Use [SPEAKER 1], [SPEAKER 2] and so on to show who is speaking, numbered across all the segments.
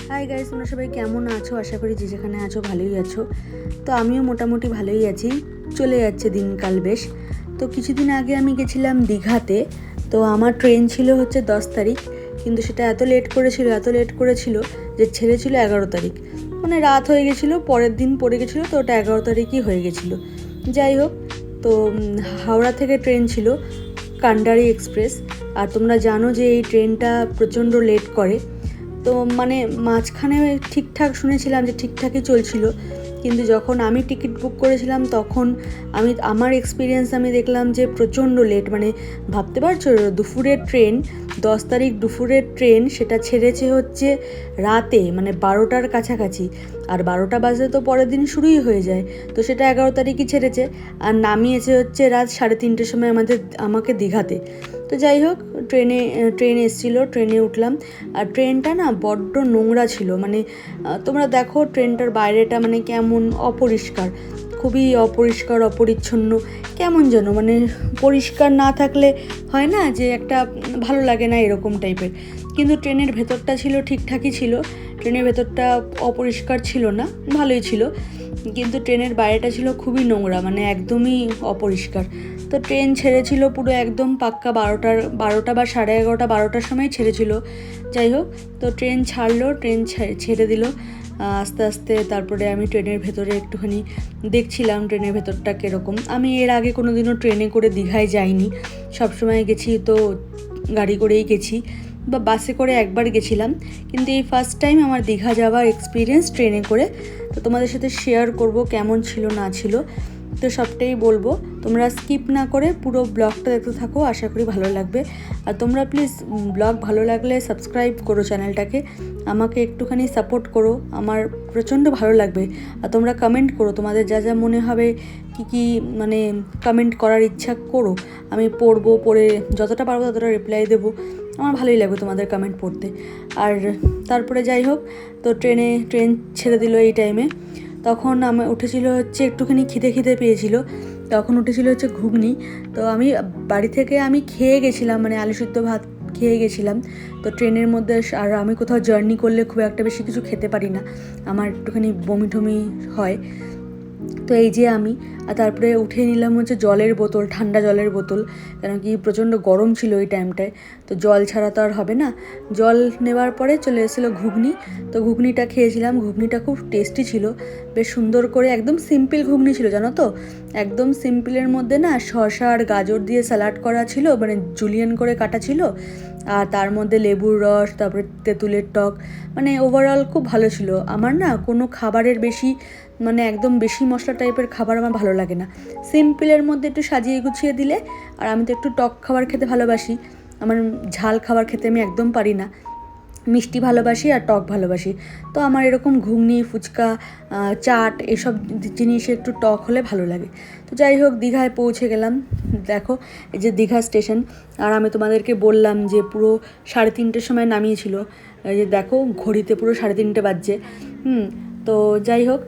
[SPEAKER 1] Hi guys, তোমরা সবাই কেমন আছো? আশা করি যে যেখানে আছো ভালোই আছো। তো আমিও মোটামুটি ভালোই আছি, চলে যাচ্ছে দিনকাল বেশ। তো কিছুদিন আগে আমি গেছিলাম দীঘাতে। তো আমার ট্রেন ছিল হচ্ছে 10 তারিখ, কিন্তু সেটা এত লেট করেছিল যে ছেড়েছিল 11 তারিখ। মানে রাত হয়ে গেছিলো, পরের দিন পড়ে গেছিলো, তো ওটা 11 তারিখই হয়ে গেছিলো। যাই হোক, তো হাওড়া থেকে ট্রেন ছিল কান্ডারি এক্সপ্রেস। আর তোমরা জানো যে এই ট্রেনটা প্রচণ্ড লেট করে। তো মানে মাঝখানে ঠিকঠাক শুনেছিলাম যে ঠিকঠাকই চলছিল, কিন্তু যখন আমি টিকিট বুক করেছিলাম তখন আমার এক্সপিরিয়েন্স আমি দেখলাম যে প্রচণ্ড লেট। মানে ভাবতে পারছো, দুপুরের ট্রেন, 10 তারিখ দুপুরের ট্রেন, সেটা ছেড়েছে হচ্ছে রাতে, মানে 12টার কাছাকাছি। আর 12টা বাজে তো পরের দিন শুরুই হয়ে যায়, তো সেটা 11 তারিখই ছেড়েছে। আর নামিয়েছে হচ্ছে রাত 3:30টার সময় আমাকে দীঘাতে। তো যাই হোক, ট্রেন এসেছিলো, ট্রেনে উঠলাম। আর ট্রেনটা না বড্ড নোংরা ছিল। মানে তোমরা দেখো ট্রেনটার বাইরেটা মানে কেমন অপরিষ্কার, খুবই অপরিষ্কার অপরিচ্ছন্ন, কেমন যেন, মানে পরিষ্কার না থাকলে হয় না যে একটা ভালো লাগে না, এরকম টাইপের। কিন্তু ট্রেনের ভেতরটা ছিল ঠিকঠাকই ছিল, ট্রেনের ভেতরটা অপরিষ্কার ছিল না, ভালোই ছিল। কিন্তু ট্রেনের বাইরেটা ছিল খুবই নোংরা, মানে একদমই অপরিষ্কার। তো ট্রেন ছেড়েছিল পুরো একদম পাক্কা 12টা বা 11:30, 12টার সময় ছেড়েছিল। যাই হোক, তো ট্রেন ছাড়লো, ট্রেন ছেড়ে দিল আস্তে আস্তে। তারপরে আমি ট্রেনের ভেতরে একটুখানি দেখছিলাম ট্রেনের ভেতরটা কীরকম। আমি এর আগে কোনো দিনও ট্রেনে করে দীঘায় যাইনি, সবসময় গেছি তো গাড়ি করেই গেছি বা বাসে করে একবার গেছিলাম। কিন্তু এই ফার্স্ট টাইম আমার দীঘা যাওয়ার এক্সপিরিয়েন্স ট্রেনে করে। তো তোমাদের সাথে শেয়ার করব কেমন ছিল না ছিল, তো সবটাই বলবো। তোমরা স্কিপ না করে পুরো ব্লগটা দেখতে থাকো, আশা করি ভালো লাগবে। আর তোমরা প্লিজ ব্লগ ভালো লাগলে সাবস্ক্রাইব করো চ্যানেলটাকে, আমাকে একটুখানি সাপোর্ট করো, আমার প্রচণ্ড ভালো লাগবে। আর তোমরা কমেন্ট করো, তোমাদের যা যা মনে হবে, কি মানে কমেন্ট করার ইচ্ছা করো, আমি পড়ে যতটা পারবো ততটা রিপ্লাই দেবো। আমার ভালোই লাগবে তোমাদের কমেন্ট পড়তে। আর তারপরে যাই হোক, তো ট্রেন ছেড়ে দিল এই টাইমে। তখন আমি উঠেছিল হচ্ছে একটুখানি খিদে পেয়েছিল, তখন উঠেছিল হচ্ছে ঘুগনি। তো আমি বাড়ি থেকে খেয়ে গেছিলাম, মানে আলু সিদ্ধ ভাত খেয়ে গেছিলাম। তো ট্রেনের মধ্যে, আর আমি কোথাও জার্নি করলে খুব একটা বেশি কিছু খেতে পারি না, আমার একটুখানি বমি টমি হয়। তো এই যে আর তারপরে উঠে নিলাম হচ্ছে জলের বোতল, ঠান্ডা জলের বোতল, কেন কি প্রচণ্ড গরম ছিল ওই টাইমটায়। তো জল ছাড়া তো আর হবে না। জল নেওয়ার পরে চলে এসেছিলো ঘুগনি। তো ঘুগনিটা খেয়েছিলাম, ঘুগনিটা খুব টেস্টি ছিল, বেশ সুন্দর করে, একদম সিম্পল ঘুগনি ছিল জানো তো। একদম সিম্পলের মধ্যে না শসা আর গাজর দিয়ে স্যালাড করা ছিল, মানে জুলিয়ান করে কাটা ছিল। আর তার মধ্যে লেবুর রস, তারপরে তেঁতুলের টক, মানে ওভারঅল খুব ভালো ছিল। আমার না কোনো খাবারের বেশি, মানে একদম বেশি মশলা টাইপের খাবার আমার ভালো লাগে না। সিম্পলের মধ্যে একটু সাজিয়ে গুছিয়ে দিলে। আর আমি তো একটু টক খাবার খেতে ভালোবাসি, আমার ঝাল খাবার খেতে আমি একদম পারি না, মিষ্টি ভালোবাসি আর টক ভালোবাসি। তো আমার এরকম ঘুগনি, ফুচকা, চাট, এসব জিনিস একটু টক হলে ভালো লাগে। তো যাই হোক, দীঘায় পৌঁছে গেলাম। দেখো এই যে দীঘা স্টেশন। আর আমি তোমাদেরকে বললাম যে পুরো 3:30টার সময় নামিয়েছিল, এই যে দেখো ঘড়িতে পুরো 3:30 বাজছে। তো যাই হোক,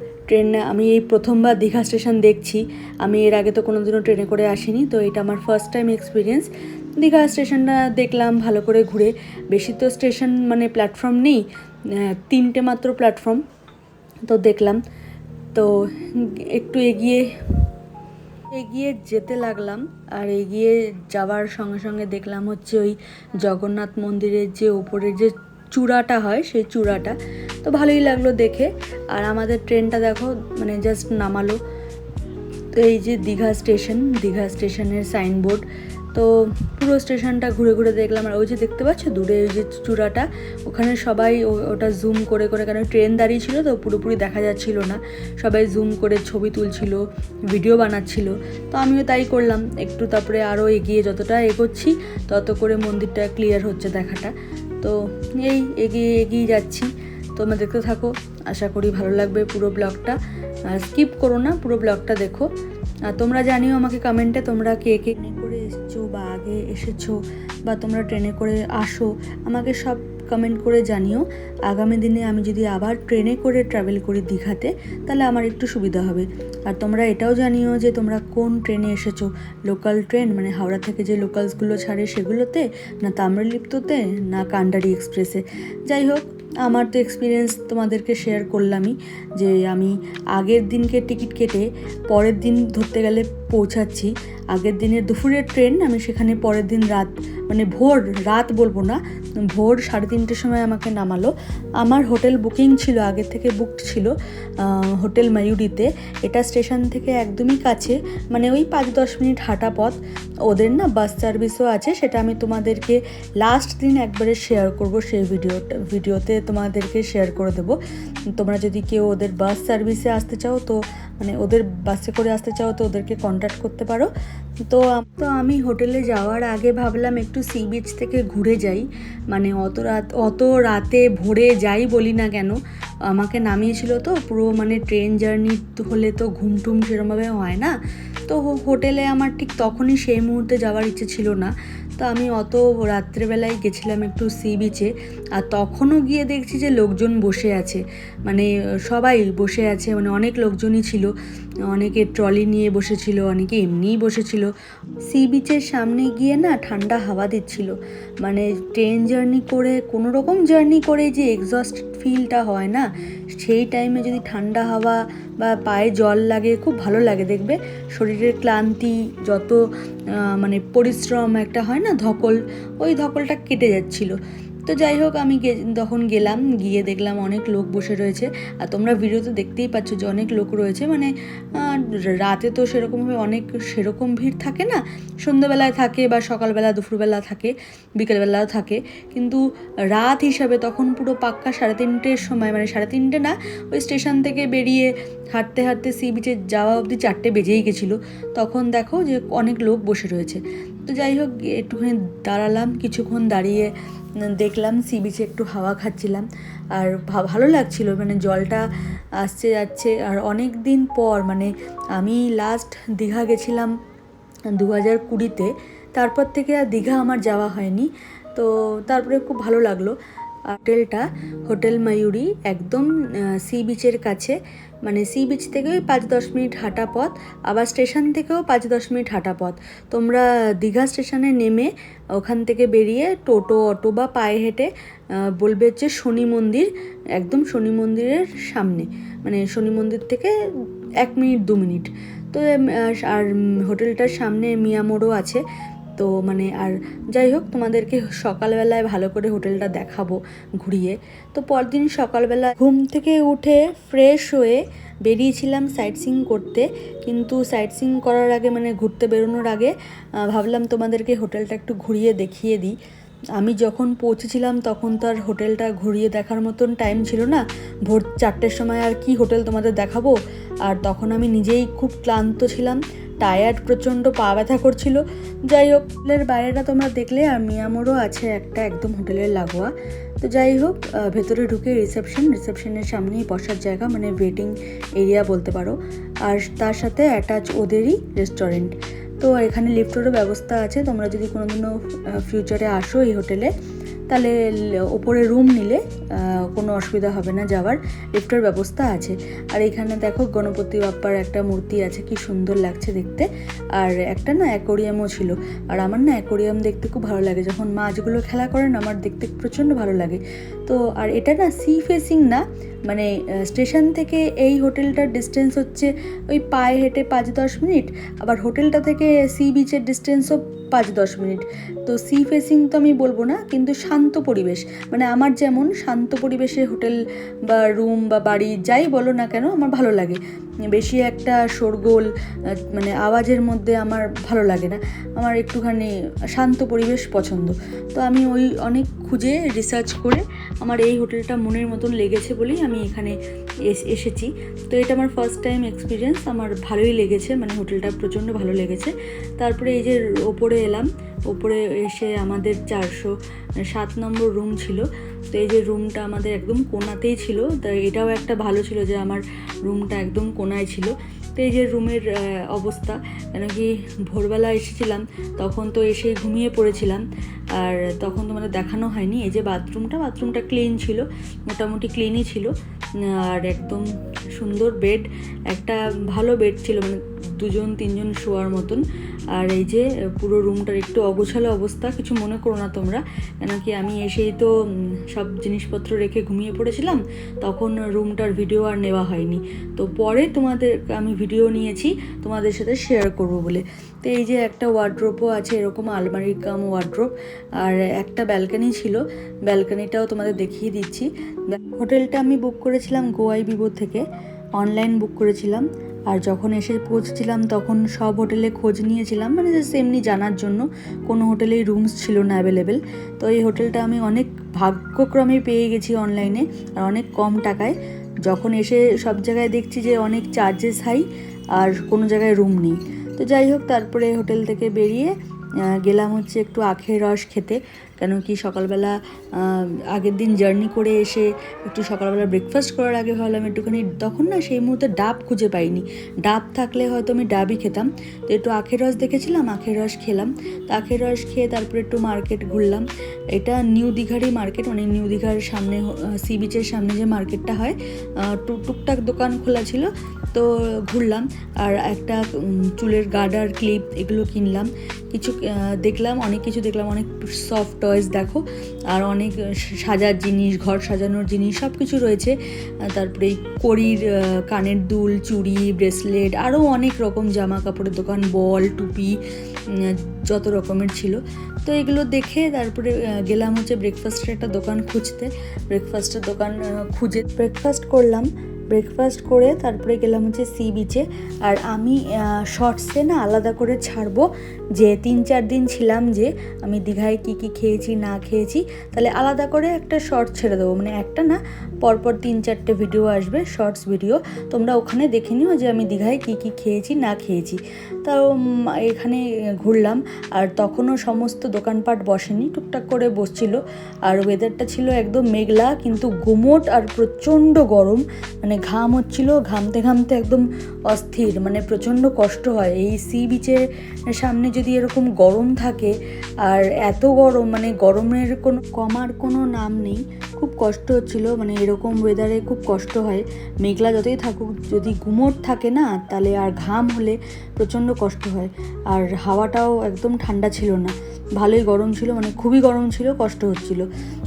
[SPEAKER 1] আমি এই প্রথমবার দীঘা স্টেশন দেখছি। আমি এর আগে তো কোনো দিনও ট্রেনে করে আসিনি, তো এটা আমার ফার্স্ট টাইম এক্সপিরিয়েন্স। দীঘা স্টেশনটা দেখলাম ভালো করে ঘুরে। বেশি তো স্টেশন মানে প্ল্যাটফর্ম নেই, 3টে মাত্র প্ল্যাটফর্ম, তো দেখলাম। তো একটু এগিয়ে যেতে লাগলাম। আর এগিয়ে যাওয়ার সঙ্গে সঙ্গে দেখলাম হচ্ছে ওই জগন্নাথ মন্দিরের যে ওপরের যে চূড়াটা হয়, সেই চূড়াটা। তো ভালোই লাগলো দেখে। আর আমাদের ট্রেনটা দেখো, মানে জাস্ট নামালো। তো এই যে দীঘা স্টেশনের সাইনবোর্ড। তো পুরো স্টেশনটা ঘুরে ঘুরে দেখলাম। আর ওই যে দেখতে পাচ্ছ দূরে ওই যে চূড়াটা, ওখানে সবাই ওটা জুম করে করে, কারণ ট্রেন দাঁড়িয়ে ছিল তো পুরোপুরি দেখা যাচ্ছিল না, সবাই জুম করে ছবি তুলছিল, ভিডিও বানাচ্ছিল। তো আমিও তাই করলাম একটু। তারপরে আরও এগিয়ে যতটা এগোচ্ছি তত করে মন্দিরটা ক্লিয়ার হচ্ছে দেখাটা। তো এই এগিয়ে যাচ্ছি। তোমরা দেখতে থাকো, আশা করি ভালো লাগবে পুরো ব্লগটা। স্কিপ করো না, পুরো ব্লগটা দেখো। আর তোমরা জানিও আমাকে কমেন্টে তোমরা কে ট্রেনে করে এসেছো বা আগে এসেছো, বা তোমরা ট্রেনে করে আসো, আমাকে সব কমেন্ট করে জানিও। আগামী দিনে আমি যদি আবার ট্রেনে করে ট্রাভেল করি দীঘাতে, তাহলে আমার একটু সুবিধা হবে। আর তোমরা এটাও জানিও যে তোমরা কোন ট্রেনে এসেছো, লোকাল ট্রেন মানে হাওড়া থেকে যে লোকালসগুলো ছাড়ে সেগুলোতে, না তাম্রলিপ্ততে, না কান্ডারি এক্সপ্রেসে। যাই হোক, আমার তো এক্সপিরিয়েন্স তোমাদেরকে শেয়ার করলামই, যে আমি আগের দিনকে টিকিট কেটে পরের দিন ধরতে গেলে পৌঁছাচ্ছি। আগের দিনের দুপুরের ট্রেন, আমি সেখানে পরের দিন রাত, মানে ভোর, রাত বলবো না, ভোর 3:30টার সময় আমাকে নামালো। আমার হোটেল বুকিং ছিল, আগের থেকে বুকড ছিল হোটেল ময়ূরীতে। এটা স্টেশন থেকে একদমই কাছে, মানে ওই 5-10 মিনিট হাঁটা পথ। ওদের না বাস সার্ভিসও আছে, সেটা আমি তোমাদেরকে লাস্ট দিন একবারে শেয়ার করব, সেই ভিডিওতে তোমাদেরকে শেয়ার করে দেবো। তোমরা যদি কেউ ওদের বাস সার্ভিসে আসতে চাও, তো মানে ওদের বাসে করে আসতে চাও, তো ওদেরকে কন্ট্যাক্ট করতে পারো। তো আমি হোটেলে যাওয়ার আগে ভাবলাম একটু সি বিচ থেকে ঘুরে যাই, মানে অত রাতে ভোরে যাই বলি না কেন, আমাকে নামিয়েছিল তো পুরো, মানে ট্রেন জার্নি হলে তো ঘুমটুম সেরকমভাবে হয় না। তো হোটেলে আমার ঠিক তখনই সেই মুহূর্তে যাওয়ার ইচ্ছে ছিল না। তো আমি অত রাত্রেবেলায় গেছিলাম একটু সি বিচে, আর তখনও গিয়ে দেখছি যে লোকজন বসে আছে, মানে সবাই বসে আছে, মানে অনেক লোকজনই ছিল, অনেকে ট্রলি নিয়ে বসেছিল, অনেকে এমনিই বসেছিল। সি বিচের সামনে গিয়ে না ঠান্ডা হাওয়া দিচ্ছিল, মানে ট্রেন জার্নি করে, কোনো রকম জার্নি করে যে এক্সস্ট ফিলটা হয় না, সেই টাইমে যদি ঠান্ডা হাওয়া বা পায়ে জল লাগে, খুব ভালো লাগে। দেখবে শরীরের ক্লান্তি, যত মানে পরিশ্রম একটা হয় না, ধকল, ওই ধকলটা কেটে যাচ্ছিল। তো যাই হোক, আমি তখন গেলাম, গিয়ে দেখলাম অনেক লোক বসে রয়েছে। আর তোমরা ভিডিওতে দেখতেই পাচ্ছ যে অনেক লোক রয়েছে, মানে রাতে তো সেরকম ভিড় থাকে না, সন্ধ্যাবেলায় থাকে বা সকালবেলা, দুপুরবেলা থাকে, বিকেলবেলাও থাকে, কিন্তু রাত হিসাবে তখন পুরো পাক্কা 3:30টার সময়, মানে 3:30 না, ওই স্টেশন থেকে বেরিয়ে হাঁটতে হাঁটতে সি বিচে যাওয়া অবধি 4টে বেজেই গেছিলো। তখন দেখো যে অনেক লোক বসে রয়েছে। তো যাই হোক, একটুখানি দাঁড়ালাম, কিছুক্ষণ দাঁড়িয়ে দেখলাম সি বিচে, একটু হাওয়া খাচ্ছিলাম, আর ভালো লাগছিল, মানে জলটা আসছে যাচ্ছে। আর অনেক দিন পর, মানে আমি লাস্ট দীঘা গেছিলাম 2020-তে, তারপর থেকে আর দীঘা আমার যাওয়া হয়নি। তো তারপরে খুব ভালো লাগলো। হোটেলটা হোটেল ময়ূরী, একদম সি বিচের কাছে, মানে সি বিচ থেকে 5-10 মিনিট হাঁটা পথ, আবার স্টেশন থেকেও 5-10 মিনিট হাঁটা পথ। তোমরা দীঘা স্টেশনে নেমে ওখান থেকে বেরিয়ে টোটো, অটো বা পায়ে হেঁটে বলবে হচ্ছে শনি মন্দির, একদম শনি মন্দিরের সামনে, মানে শনি মন্দির থেকে 1 মিনিট 2 মিনিট। তো আর হোটেলটার সামনে মিয়া মোড়ও আছে। তো মানে আর যাই হোক, তোমাদেরকে সকালবেলায় ভালো করে হোটেলটা দেখাবো ঘুরিয়ে। তো পরদিন সকালবেলা ঘুম থেকে উঠে ফ্রেশ হয়ে বেরিয়েছিলাম সাইট সিইং করতে, কিন্তু সাইট সিইং করার আগে, মানে ঘুরতে বেরোনোর আগে ভাবলাম তোমাদেরকে হোটেলটা একটু ঘুরিয়ে দেখিয়ে দিই। আমি যখন পৌঁছেছিলাম তখন তো আর হোটেলটা ঘুরিয়ে দেখার মতন টাইম ছিল না, ভোর 4টের সময় আর কি হোটেল তোমাদের দেখাবো। আর তখন আমি নিজেই খুব ক্লান্ত ছিলাম, টায়ার্ড, প্রচণ্ড পা ব্যথা করছিল। যাই হোক, হোটেলের বাইরেটা তোমরা দেখলে, আর মিয়ামোড়ও আছে একটা একদম হোটেলের লাগোয়া। তো যাই হোক, ভেতরে ঢুকে রিসেপশনের সামনেই বসার জায়গা, মানে ওয়েটিং এরিয়া বলতে পারো, আর তার সাথে অ্যাটাচ ওদেরই রেস্টুরেন্ট। তো এখানে লিফটেরও ব্যবস্থা আছে, তোমরা যদি কোনোদিনও ফিউচারে আসো এই হোটেলে, তাহলে ওপরে রুম নিলে কোনো অসুবিধা হবে না যাওয়ার, লিফটের ব্যবস্থা আছে। আর এখানে দেখো গণপতি বাপ্পার একটা মূর্তি আছে, কি সুন্দর লাগছে দেখতে। আর একটা না অ্যাকোরিয়ামও ছিল, আর আমার না অ্যাকোরিয়াম দেখতে খুব ভালো লাগে, যখন মাছগুলো খেলা করেন আমার দেখতে প্রচণ্ড ভালো লাগে। তো আর এটা না সি ফেসিং না, মানে স্টেশন থেকে এই হোটেলটার ডিস্টেন্স হচ্ছে ওই পায়ে হেঁটে 5-10 মিনিট, আবার হোটেলটা থেকে সি বিচের ডিস্টেন্সও 5-10 মিনিট। তো সি ফেসিং তো আমি বলবো না, কিন্তু শান্ত পরিবেশ, মানে আমার যেমন শান্ত পরিবেশে হোটেল বা রুম বা বাড়ি যাই বলো না কেন আমার ভালো লাগে। বেশি একটা শোরগোল, মানে আওয়াজের মধ্যে আমার ভালো লাগে না, আমার একটুখানি শান্ত পরিবেশ পছন্দ। তো আমি ওই অনেক খুঁজে রিসার্চ করে আমার এই হোটেলটা মনের মতন লেগেছে বলেই আমি এখানে এসেছি। তো এটা আমার ফার্স্ট টাইম এক্সপিরিয়েন্স, আমার ভালোই লেগেছে, মানে হোটেলটা প্রচণ্ড ভালো লেগেছে। তারপরে এই যে ওপরে এলাম, ওপরে এসে আমাদের 407 নম্বর রুম ছিল। তো এই যে রুমটা আমাদের একদম কোণাতেই ছিল, তো এটাও একটা ভালো ছিল যে আমার রুমটা একদম কোণায় ছিল। তো এই যে রুমের অবস্থা, কেন কি ভোরবেলা এসেছিলাম তখন তো এসে ঘুমিয়ে পড়েছিলাম, আর তখন তোমাদের দেখানো হয়নি। এই যে বাথরুমটা ক্লিন ছিল, মোটামুটি ক্লিনই ছিল, আর একদম সুন্দর বেড, একটা ভালো বেড ছিল, মানে 2-3জন শোয়ার মতন। আর এই যে পুরো রুমটার একটু অগোছালো অবস্থা, কিছু মনে করো না তোমরা, কেন কি আমি এসেই তো সব জিনিসপত্র রেখে ঘুমিয়ে পড়েছিলাম, তখন রুমটার ভিডিও আর নেওয়া হয়নি। তো পরে তোমাদের আমি ভিডিও নিয়েছি তোমাদের সাথে শেয়ার করব বলে। তো এই যে একটা ওয়ার্ড্রোবও আছে, এরকম আলমারির কাম ওয়ার্ড্রোব, আর একটা ব্যালকানি ছিল, ব্যালকানিটাও তোমাদের দেখিয়ে দিচ্ছি। হোটেলটা আমি বুক করেছিলাম গোয়াই বিবো থেকে, অনলাইন বুক করেছিলাম। আর যখন এসে পৌঁছেছিলাম তখন সব হোটেলে খোঁজ নিয়েছিলাম, মানে এমনি জানার জন্য, কোনো হোটেলেই রুমস ছিল না অ্যাভেলেবেল। তো এই হোটেলটা আমি অনেক ভাগ্যক্রমে পেয়ে গেছি অনলাইনে, আর অনেক কম টাকায়। যখন এসে সব জায়গায় দেখছি যে অনেক চার্জেস হাই, আর কোনো জায়গায় রুম নেই। তো যাই হোক, তারপরে হোটেল থেকে বেরিয়ে গেলাম হচ্ছে একটু আখের রস খেতে, কেন কি সকালবেলা আগের দিন জার্নি করে এসে একটু সকালবেলা ব্রেকফাস্ট করার আগে ভাবলাম একটুখানি, তখন না সেই মুহূর্তে ডাব খুঁজে পাইনি, ডাব থাকলে হয়তো আমি ডাবই খেতাম। তো একটু আখের রস দেখেছিলাম, আখের রস খেলাম। তো আখের রস খেয়ে তারপরে একটু মার্কেট ঘুরলাম। এটা নিউ দীঘারই মার্কেট, মানে নিউ দীঘার সামনে, সি বিচের সামনে যে মার্কেটটা হয়, টুকটাক দোকান খোলা ছিল, তো ঘুরলাম। আর একটা চুলের গার্ডার, ক্লিপ, এগুলো কিনলাম। কিছু দেখলাম, অনেক কিছু দেখলাম, অনেক সফট টয়েস দেখো, আর অনেক সাজার জিনিস, ঘর সাজানোর জিনিস সব কিছু রয়েছে। তারপরে কড়ির কানের দুল, চুড়ি, ব্রেসলেট, আরও অনেক রকম জামা কাপড়ের দোকান, বল, টুপি, যত রকমের ছিল। তো এগুলো দেখে তারপরে গেলাম হচ্ছে ব্রেকফাস্টের একটা দোকান খুঁজতে। ব্রেকফাস্টের দোকান খুঁজে ব্রেকফাস্ট করলাম। ব্রেকফাস্ট করে তারপরে গেলাম হচ্ছে সি বিচে। আর আমি শর্টসে না আলাদা করে ছাড়বো, যে 3-4 দিন ছিলাম, যে আমি দীঘায় কী কী খেয়েছি না খেয়েছি, তাহলে আলাদা করে একটা শর্টস ছেড়ে দেবো, মানে একটা না, পরপর 3-4টে ভিডিও আসবে, শর্টস ভিডিও। তোমরা ওখানে দেখে নিও যে আমি দীঘায় কী কী খেয়েছি না খেয়েছি। তাও এখানে ঘুরলাম, আর তখনও সমস্ত দোকানপাট বসেনি, টুকটাক করে বসছিল। আর ওয়েদারটা ছিল একদম মেঘলা, কিন্তু গুমোট আর প্রচণ্ড গরম, মানে ঘাম হচ্ছিল, ঘামতে ঘামতে একদম অস্থির, মানে প্রচণ্ড কষ্ট হয় এই সি বিচের সামনে যদি এরকম গরম থাকে। আর এত গরম, মানে গরমের কোনো কমার কোনো নাম নেই, খুব কষ্ট হচ্ছিল, মানে এরকম ওয়েদারে খুব কষ্ট হয়। মেঘলা যতই থাকুক, যদি গুমোট থাকে না, তাহলে আর ঘাম হলে প্রচণ্ড কষ্ট হয়। আর হাওয়াটাও একদম ঠান্ডা ছিল না, ভালোই গরম ছিল, মানে খুবই গরম ছিল, কষ্ট হচ্ছিল।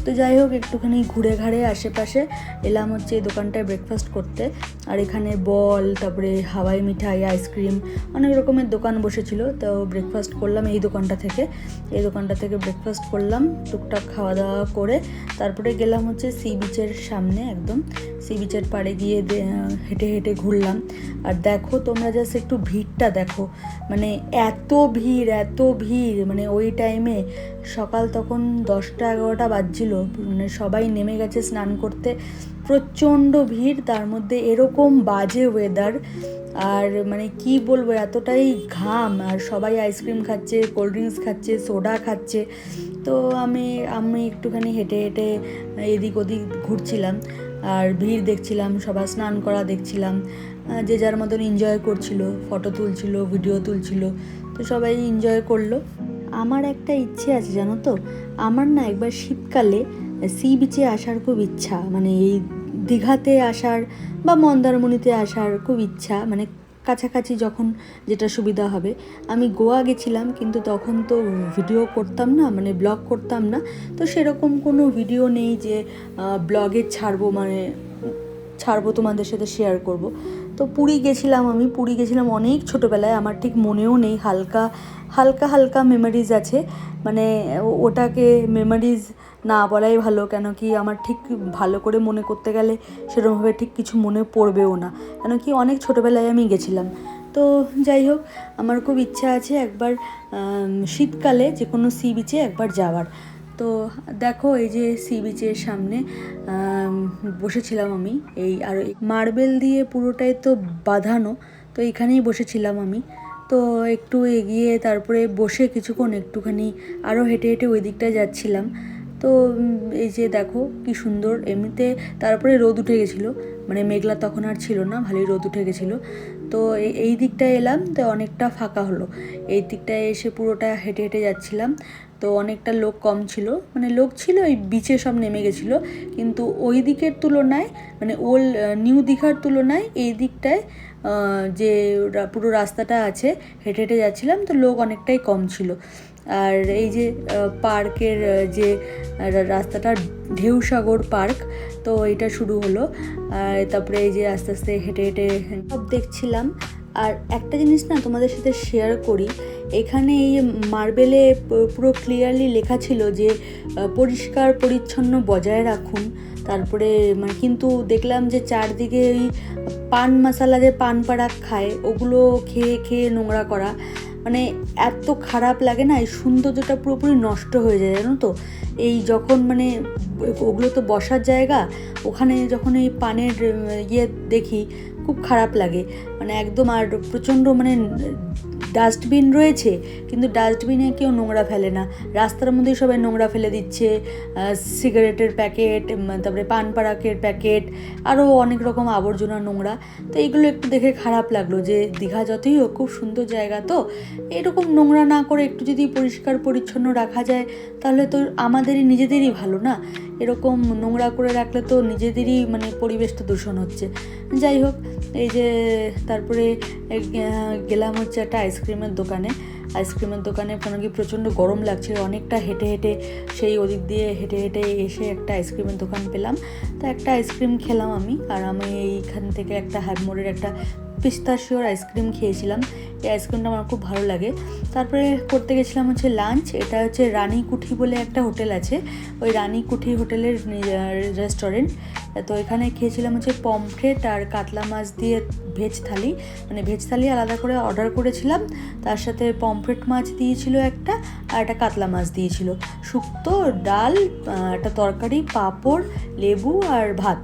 [SPEAKER 1] তো যাই হোক, একটুখানি ঘুরে ঘাড়ে আশেপাশে এলাম হচ্ছে এই দোকানটায় ব্রেকফাস্ট করতে। আর এখানে বল, তারপরে হাওয়াই মিঠাই, আইসক্রিম, অনেক রকমের দোকান বসেছিল। তো ব্রেকফাস্ট করলাম এই দোকানটা থেকে ব্রেকফাস্ট করলাম, টুকটাক খাওয়া দাওয়া করে তারপরে গেলাম হচ্ছে সি বিচের সামনে, একদম সি বিচের পাড়ে গিয়ে হেঁটে হেঁটে ঘুরলাম। আর দেখো তোমরা জাস্ট একটু ভিড়টা দেখো, মানে এত ভিড়, মানে ওই টাইমে সকাল তখন 10টা-11টা বাজছিল, মানে সবাই নেমে গেছে স্নান করতে, প্রচণ্ড ভিড়, তার মধ্যে এরকম বাজে ওয়েদার। আর মানে কি বলবো, এতটাই ঘাম, আর সবাই আইসক্রিম খাচ্ছে, কোল্ড ড্রিঙ্কস খাচ্ছে, সোডা খাচ্ছে। তো আমি একটুখানি হেঁটে হেঁটে এদিক ওদিক ঘুরছিলাম, আর ভিড় দেখছিলাম, সবাই স্নান করা দেখছিলাম, যে যার মতন এনজয় করছিল, ফটো তুলছিল, ভিডিও তুলছিল, তো সবাই এনজয় করলো। আমার একটা ইচ্ছে আছে জানো তো, আমার না একবার শীতকালে সি বিচে আসার খুব ইচ্ছা, মানে এই দীঘাতে আসার বা মন্দারমণিতে আসার খুব ইচ্ছা, মানে কাছাকাছি যখন যেটা সুবিধা হবে। আমি গোয়া গেছিলাম, কিন্তু তখন তো ভিডিও করতাম না, মানে ব্লগ করতাম না, তো সেরকম কোনো ভিডিও নেই যে ব্লগে ছাড়বো তোমাদের সাথে শেয়ার করব। তো পুরী গেছিলাম অনেক ছোটোবেলায়, আমার ঠিক মনেও নেই, হালকা মেমোরিজ আছে, মানে ওটাকে মেমোরিজ না বলাই ভালো, কেন কি আমার ঠিক ভালো করে মনে করতে গেলে সেরকমভাবে ঠিক কিছু মনে পড়বেও না, কেন কি অনেক ছোটোবেলায় আমি গেছিলাম। তো যাই হোক, আমার খুব ইচ্ছা আছে একবার শীতকালে যে কোনো সি বিচে একবার যাওয়ার। তো দেখো এই যে সি বিচের সামনে বসেছিলাম আমি, আর মার্বেল দিয়ে পুরোটাই তো বাঁধানো, তো এখানেই বসেছিলাম আমি। তো একটু এগিয়ে তারপরে বসে কিছুক্ষণ একটুখানি আরও হেঁটে হেঁটে ওই দিকটায় যাচ্ছিলাম। তো এই যে দেখো কি সুন্দর, এমনিতে তারপরে রোদ উঠে গেছিলো, মানে মেঘলা তখন আর ছিল না, ভালোই রোদ উঠে গেছিলো। তো এই দিকটায় এলাম, তো অনেকটা ফাঁকা হলো, এই দিকটায় এসে পুরোটা হেঁটে হেঁটে যাচ্ছিলাম। তো অনেকটা লোক কম ছিল, মানে লোক ছিল ওই বিচে সব নেমে গেছিলো, কিন্তু ওই দিকের তুলনায় মানে ওল্ড নিউ দীঘার তুলনায় এই দিকটায় যে পুরো রাস্তাটা আছে হেঁটে হেঁটে যাচ্ছিলাম, তো লোক অনেকটাই কম ছিল। আর এই যে পার্কের যে রাস্তাটা ঢেউসাগর পার্ক, তো এটা শুরু হলো। আর তারপরে এই যে আস্তে আস্তে হেঁটে হেঁটে সব দেখছিলাম। আর একটা জিনিস না তোমাদের সাথে শেয়ার করি, এখানে এই মার্বেলে পুরো ক্লিয়ারলি লেখা ছিল যে পরিষ্কার পরিচ্ছন্ন বজায় রাখুন। তারপরে মানে কিন্তু দেখলাম যে চারদিকে ওই পান মশালা যে পান পাড়া খায় ওগুলো খেয়ে খেয়ে নোংরা করা, মানে এত খারাপ লাগে না, এই সৌন্দর্যটা পুরোপুরি নষ্ট হয়ে যায় জানো তো। এই যখন মানে ওগুলো তো বসার জায়গা, ওখানে যখন এই পানের ইয়ে দেখি খুব খারাপ লাগে মানে একদম। আর প্রচণ্ড মানে ডাস্টবিন রয়েছে, কিন্তু ডাস্টবিনে কেউ নোংরা ফেলে না, রাস্তার মধ্যেই সবাই নোংরা ফেলে দিচ্ছে, সিগারেটের প্যাকেট, তারপরে পান পাড়াকের প্যাকেট, আরও অনেক রকম আবর্জনা নোংরা। তো এইগুলো একটু দেখে খারাপ লাগলো যে দীঘা যতই হোক খুব সুন্দর জায়গা, তো এরকম নোংরা না করে একটু যদি পরিষ্কার পরিচ্ছন্ন রাখা যায় তাহলে তো আমাদেরই নিজেদেরই ভালো না। এরকম নোংরা করে রাখলে তো নিজেদেরই মানে পরিবেশটা দূষণ হচ্ছে। যাই হোক, এই যে তারপরে গেলাম হচ্ছে একটা আইসক্রিমের দোকানে কেন কি প্রচণ্ড গরম লাগছে, অনেকটা হেঁটে হেঁটে সেই ওদিক দিয়ে হেঁটে হেঁটে এসে একটা আইসক্রিমের দোকান পেলাম। তো একটা আইসক্রিম খেলাম আমি এইখান থেকে একটা হ্যাভমোরের একটা পিস্তাশিওর আইসক্রিম খেয়েছিলাম। এই আইসক্রিমটা আমার খুব ভালো লাগে। তারপরে করতে গেছিলাম হচ্ছে লাঞ্চ। এটা হচ্ছে রানীকুঠি বলে একটা হোটেল আছে, ওই রানীকুঠি হোটেলের রেস্টুরেন্ট। তো এখানে খেয়েছিলাম হচ্ছে পমফ্রেট আর কাতলা মাছ দিয়ে ভেজ থালি, মানে ভেজ থালি আলাদা করে অর্ডার করেছিলাম, তার সাথে পমফ্রেট মাছ দিয়েছিল একটা, আর একটা কাতলা মাছ দিয়েছিল, শুক্তো, ডাল, একটা তরকারি, পাঁপড়, লেবু আর ভাত,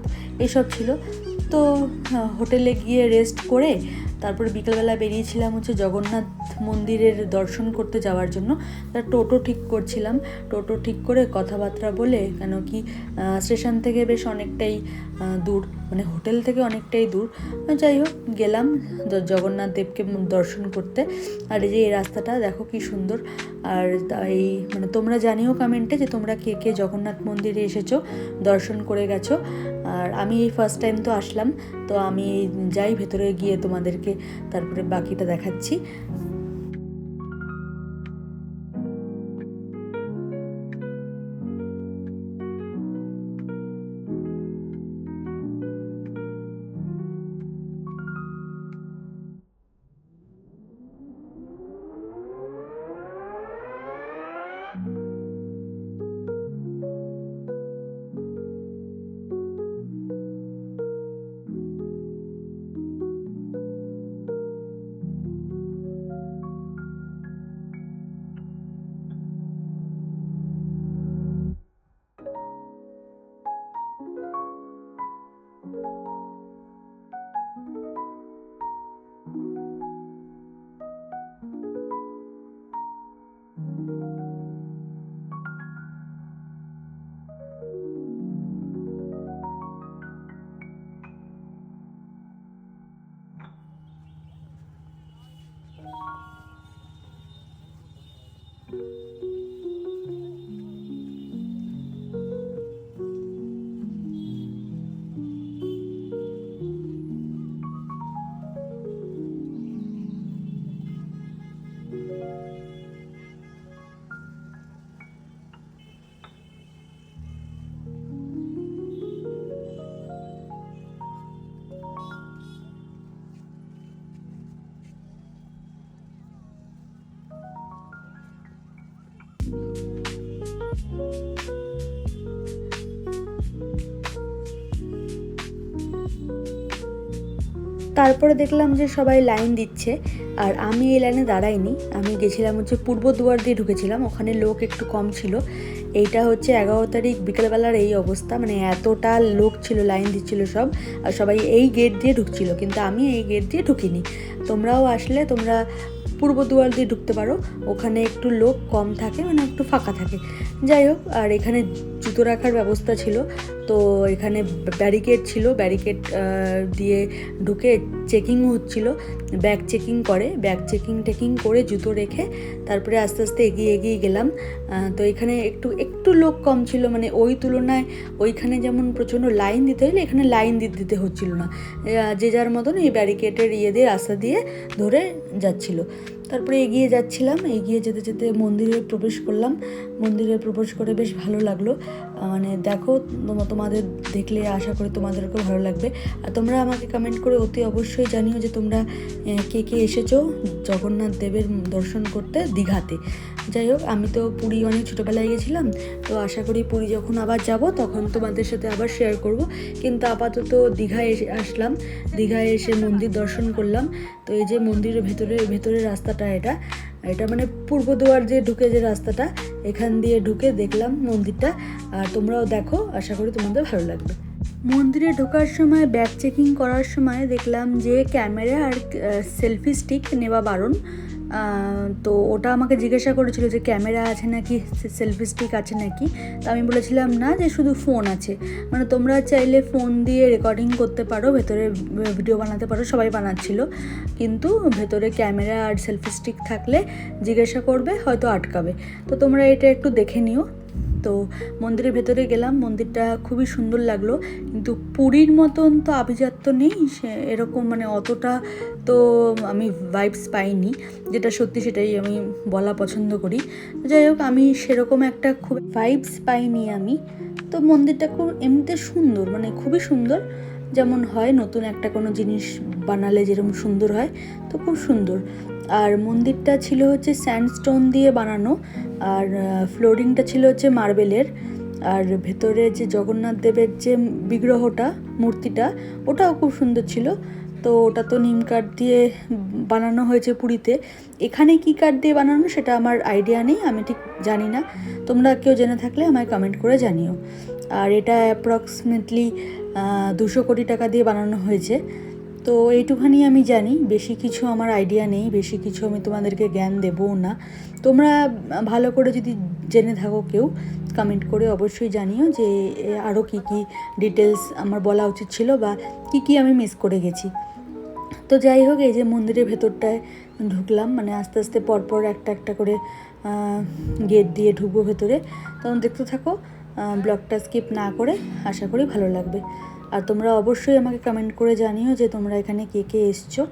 [SPEAKER 1] এসব ছিল। তো হোটেলে গিয়ে রেস্ট করে তারপরে বিকেলবেলা বেরিয়েছিলাম হচ্ছে জগন্নাথ মন্দিরের দর্শন করতে যাওয়ার জন্য। তার টোটো ঠিক করছিলাম, টোটো ঠিক করে কথাবার্তা বলে, কেন কি স্টেশন থেকে বেশ অনেকটাই দূর, মানে হোটেল থেকে অনেকটাই দূর। যাই হোক, গেলাম জগন্নাথ দেবকে দর্শন করতে। আর এই যে এই রাস্তাটা দেখো কি সুন্দর। আর এই মানে তোমরা জানিও কমেন্টে যে তোমরা কে কে জগন্নাথ মন্দিরে এসেছো, দর্শন করে গেছো। আর আমি এই ফার্স্ট টাইম তো আসলাম, তো আমি যাই ভেতরে গিয়ে তোমাদেরকে তারপরে বাকিটা দেখাচ্ছি। তারপরে দেখলাম যে সবাই লাইন দিচ্ছে, আর আমি এই লাইনে দাঁড়াইনি, আমি গেছিলাম হচ্ছে পূর্ব দুয়ার দিয়ে ঢুকেছিলাম, ওখানে লোক একটু কম ছিল। এইটা হচ্ছে 11 তারিখ বিকেলবেলার এই অবস্থা, মানে এতটা লোক ছিল, লাইন দিচ্ছিল সব, আর সবাই এই গেট দিয়ে ঢুকছিল, কিন্তু আমি এই গেট দিয়ে ঢুকিনি। তোমরাও আসলে তোমরা পূর্ব দুয়ার দিয়ে ঢুকতে পারো, ওখানে একটু লোক কম থাকে, মানে একটু ফাঁকা থাকে। যাই হোক, আর এখানে জুতো রাখার ব্যবস্থা ছিল, তো এখানে ব্যারিকেড ছিল, ব্যারিকেড দিয়ে ঢুকে চেকিং হচ্ছিল, ব্যাগ চেকিং করে, ব্যাগ চেকিং করে জুতো রেখে তারপরে আস্তে আস্তে এগিয়ে গেলাম। তো এখানে একটু লোক কম ছিল, মানে ওই তুলনায় ওইখানে যেমন প্রচণ্ড লাইন দিতে হলে এখানে লাইন দিতে হচ্ছিল না, যে যার মতন এই ব্যারিকেডের দিয়ে রাস্তা দিয়ে ধরে যাচ্ছিল। তারপরে এগিয়ে যাচ্ছিলাম, এগিয়ে যেতে যেতে মন্দিরে প্রবেশ করলাম। মন্দিরে প্রবেশ করে বেশ ভালো লাগলো, মানে দেখো তোমাদের দেখলে আশা করি তোমাদেরকেও ভালো লাগবে। আর তোমরা আমাকে কমেন্ট করে অতি অবশ্যই জানিও যে তোমরা কে এসেছো জগন্নাথ দেবের দর্শন করতে দীঘাতে। যাই হোক, আমি তো পুরী অনেক ছোটোবেলায় গেছিলাম, তো আশা করি পুরী যখন আবার যাব তখন তোমাদের সাথে আবার শেয়ার করব। কিন্তু আপাতত দীঘায় আসলাম, দীঘায় এসে মন্দির দর্শন করলাম। তো এই যে মন্দিরের ভেতরের রাস্তাটা, এটা মানে পূর্ব দুয়ার যে ঢুকে যে রাস্তাটা, এখান দিয়ে ঢুকে দেখলাম মন্দিরটা। আর তোমরাও দেখো, আশা করি তোমাদের ভালো লাগবে। মন্দিরে ঢোকার সময় ব্যাগ চেকিং করার সময় দেখলাম যে ক্যামেরা আর সেলফি স্টিক নেওয়া বারণ। তো ওটা আমাকে জিজ্ঞাসা করেছিল যে ক্যামেরা আছে নাকি, সেলফি স্টিক আছে নাকি। তো আমি বলেছিলাম না, যে শুধু ফোন আছে। মানে তোমরা চাইলে ফোন দিয়ে রেকর্ডিং করতে পারো, ভেতরে ভিডিও বানাতে পারো, সবাই বানাচ্ছিল। কিন্তু ভেতরে ক্যামেরা আর সেলফি স্টিক থাকলে জিজ্ঞাসা করবে, হয়তো আটকাবে। তো তোমরা এটা একটু দেখে নিও। তো মন্দিরের ভেতরে গেলাম, মন্দিরটা খুবই সুন্দর লাগলো, কিন্তু পুরীর মতন তো আভিজাত্য নেই এরকম, মানে অতটা তো আমি ভাইবস পাইনি, যেটা সত্যি সেটাই আমি বলা পছন্দ করি। যাই হোক, আমি সেরকম একটা খুব ভাইবস পাইনি আমি। তো মন্দিরটা খুব এমনিতে সুন্দর, মানে খুবই সুন্দর, যেমন হয় নতুন একটা কোনো জিনিস বানালে যেরকম সুন্দর হয়, তো খুব সুন্দর। আর মন্দিরটা ছিল হচ্ছে স্যান্ডস্টোন দিয়ে বানানো, আর ফ্লোরিংটা ছিল হচ্ছে মার্বেলের। আর ভেতরে যে জগন্নাথ দেবের যে বিগ্রহটা, মূর্তিটা, ওটাও খুব সুন্দর ছিল। তো ওটা তো নিম কাঠ দিয়ে বানানো হয়েছে পুরীতে। এখানে কি কাঠ দিয়ে বানানো সেটা আমার আইডিয়া নেই, আমি ঠিক জানি না। তোমরা কেউ জেনে থাকলে আমায় কমেন্ট করে জানিও। আর এটা অ্যাপ্রক্সিমেটলি 200 কোটি টাকা দিয়ে বানানো হয়েছে। তো এইটুখানি আমি জানি, বেশি কিছু আমার আইডিয়া নেই, বেশি কিছু আমি তোমাদেরকে জ্ঞান দেবও না। তোমরা ভালো করে যদি জেনে থাকো কেউ, কমেন্ট করে অবশ্যই জানিও যে আরও কী ডিটেলস আমার বলা উচিত ছিল, বা কি আমি মিস করে গেছি। তো যাই হোক, এই যে মন্দিরের ভেতরটায় ঢুকলাম, মানে আস্তে আস্তে পরপর একটা করে গেট দিয়ে ঢুকবো ভেতরে। তখন দেখতে থাকো, ব্লগটা স্কিপ না করে, আশা করি ভালো লাগবে। আর তোমরা অবশ্যই আমাকে কমেন্ট করে জানিও যে তোমরা এখানে কে এসছো,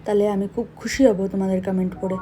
[SPEAKER 1] তাহলে আমি খুব খুশি হব তোমাদের কমেন্ট করে।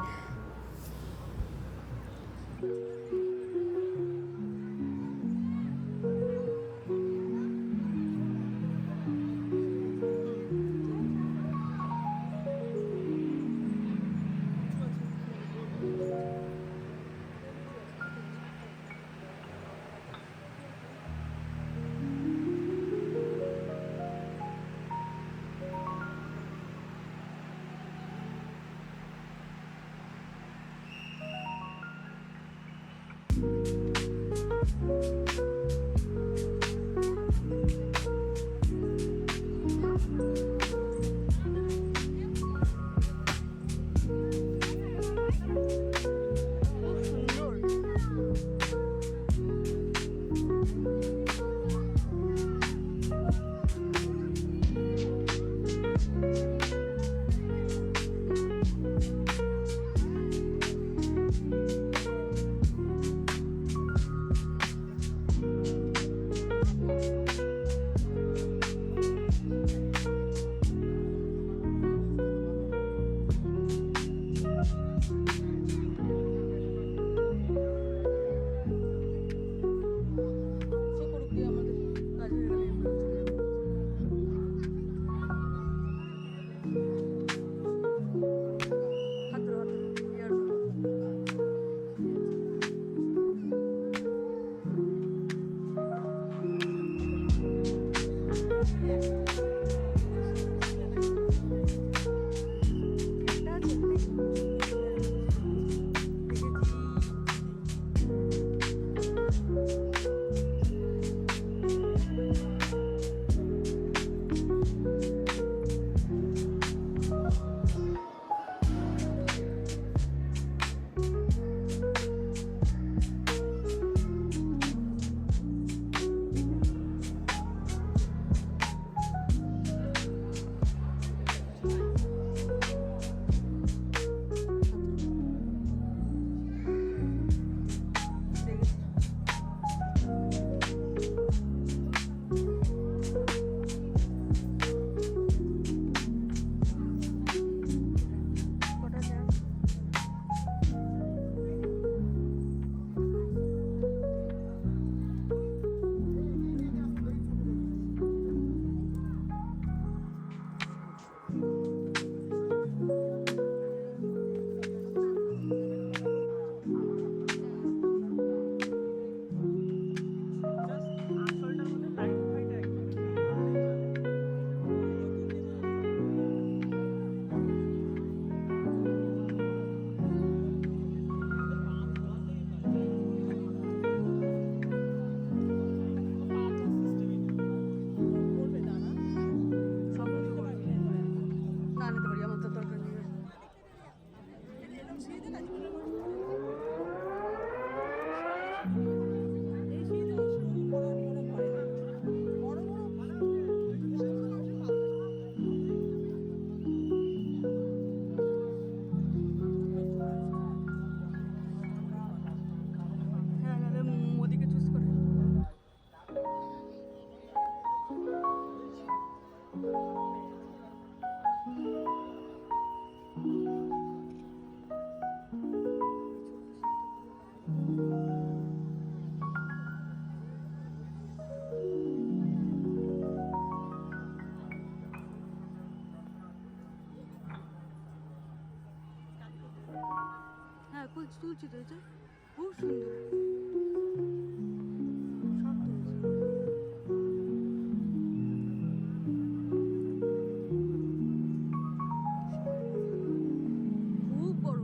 [SPEAKER 1] হ্যাঁ তুলছি তো, এটা খুব সুন্দর। খুব বড়।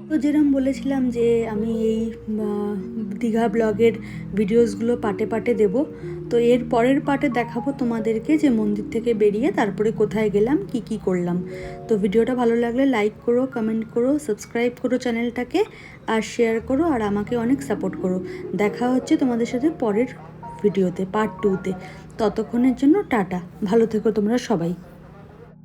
[SPEAKER 1] তো যেরকম বলেছিলাম যে আমি এই দীঘা ব্লগের ভিডিওসগুলো পার্টে পার্টে দেব। তো এর পরের পার্টে দেখাবো তোমাদেরকে যে মন্দির থেকে বেরিয়ে তারপরে কোথায় গেলাম, কি কি করলাম। তো ভিডিওটা ভালো লাগলে লাইক করো, কমেন্ট করো, সাবস্ক্রাইব করো চ্যানেলটাকে, আর শেয়ার করো, আর আমাকে অনেক সাপোর্ট করো। দেখা হচ্ছে তোমাদের সাথে পরের ভিডিওতে, পার্ট 2-তে। ততক্ষণের জন্য টাটা, ভালো থেকো তোমরা সবাই।